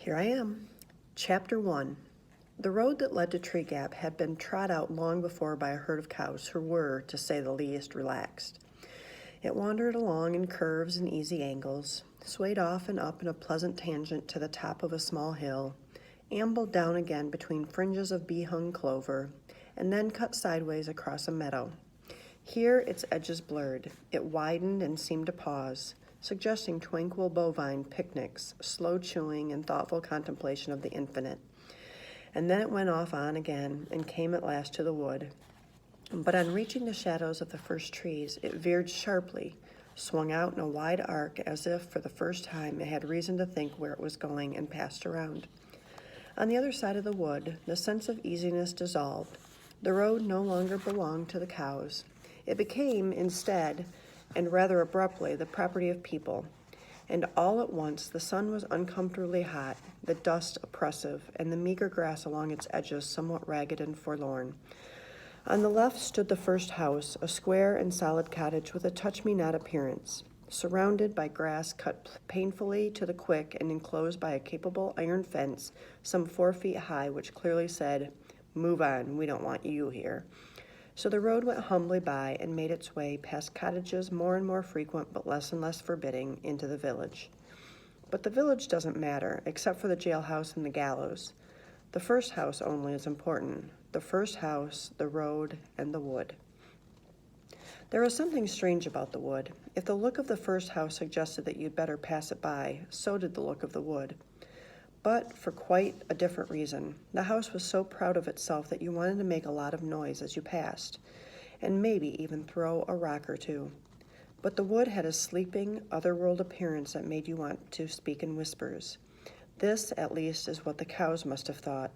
Here I am. Chapter 1. The road that led to Tree Gap had been trod out long before by a herd of cows who were, to say the least, relaxed. It wandered along in curves and easy angles, swayed off and up in a pleasant tangent to the top of a small hill, ambled down again between fringes of bee-hung clover, and then cut sideways across a meadow. Here its edges blurred. It widened and seemed to pause, suggesting tranquil bovine picnics, slow chewing, and thoughtful contemplation of the infinite. And then it went off on again and came at last to the wood. But on reaching the shadows of the first trees, it veered sharply, swung out in a wide arc as if, for the first time, it had reason to think where it was going, and passed around. On the other side of the wood, the sense of easiness dissolved. The road no longer belonged to the cows. It became, instead, and rather abruptly, the property of people. And all at once the sun was uncomfortably hot, the dust oppressive, and the meager grass along its edges somewhat ragged and forlorn. On the left stood the first house, a square and solid cottage with a touch-me-not appearance, surrounded by grass cut painfully to the quick and enclosed by a capable iron fence some 4 feet high, which clearly said, "Move on, we don't want you here." So the road went humbly by and made its way past cottages more and more frequent but less and less forbidding into the village. But the village doesn't matter, except for the jailhouse and the gallows. The first house only is important. The first house, the road, and the wood. There was something strange about the wood. If the look of the first house suggested that you'd better pass it by, so did the look of the wood. But for quite a different reason. The house was so proud of itself that you wanted to make a lot of noise as you passed, and maybe even throw a rock or two. But the wood had a sleeping, otherworld appearance that made you want to speak in whispers. This, at least, is what the cows must have thought.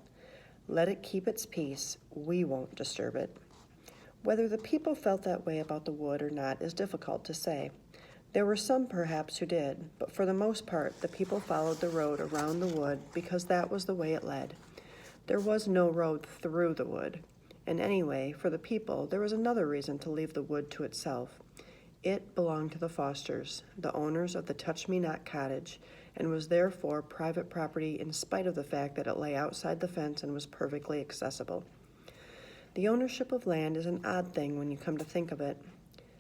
Let it keep its peace. We won't disturb it. Whether the people felt that way about the wood or not is difficult to say. There were some, perhaps, who did, but for the most part, the people followed the road around the wood because that was the way it led. There was no road through the wood. And anyway, for the people, there was another reason to leave the wood to itself. It belonged to the Fosters, the owners of the Touch-Me-Not cottage, and was therefore private property in spite of the fact that it lay outside the fence and was perfectly accessible. The ownership of land is an odd thing when you come to think of it.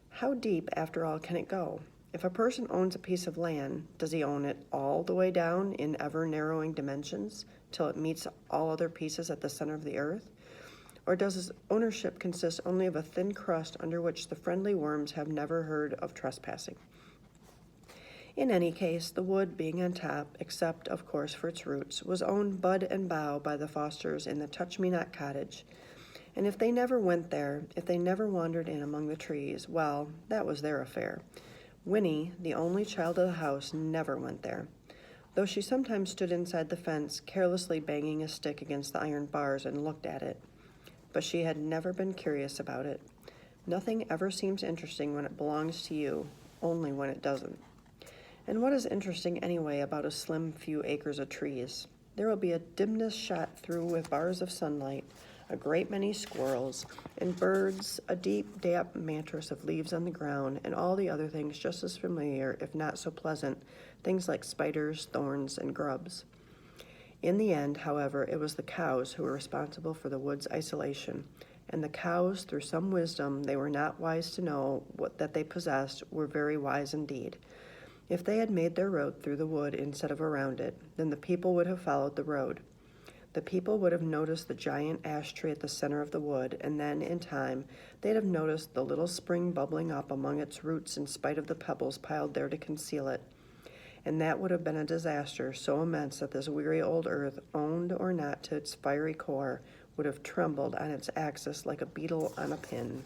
How deep, after all, can it go? If a person owns a piece of land, does he own it all the way down in ever-narrowing dimensions till it meets all other pieces at the center of the earth? Or does his ownership consist only of a thin crust under which the friendly worms have never heard of trespassing? In any case, the wood being on top, except, of course, for its roots, was owned bud and bough by the Fosters in the Touch-Me-Not cottage. And if they never went there, if they never wandered in among the trees, well, that was their affair. Winnie, the only child of the house, never went there, though she sometimes stood inside the fence, carelessly banging a stick against the iron bars and looked at it. But she had never been curious about it. Nothing ever seems interesting when it belongs to you, only when it doesn't. And what is interesting anyway about a slim few acres of trees? There will be a dimness shot through with bars of sunlight, a great many squirrels, and birds, a deep, damp mattress of leaves on the ground, and all the other things just as familiar, if not so pleasant, things like spiders, thorns, and grubs. In the end, however, it was the cows who were responsible for the wood's isolation, and the cows, through some wisdom they were not wise to know that they possessed, were very wise indeed. If they had made their road through the wood instead of around it, then the people would have followed the road. The people would have noticed the giant ash tree at the center of the wood, and then, in time, they'd have noticed the little spring bubbling up among its roots in spite of the pebbles piled there to conceal it. And that would have been a disaster so immense that this weary old earth, owned or not to its fiery core, would have trembled on its axis like a beetle on a pin.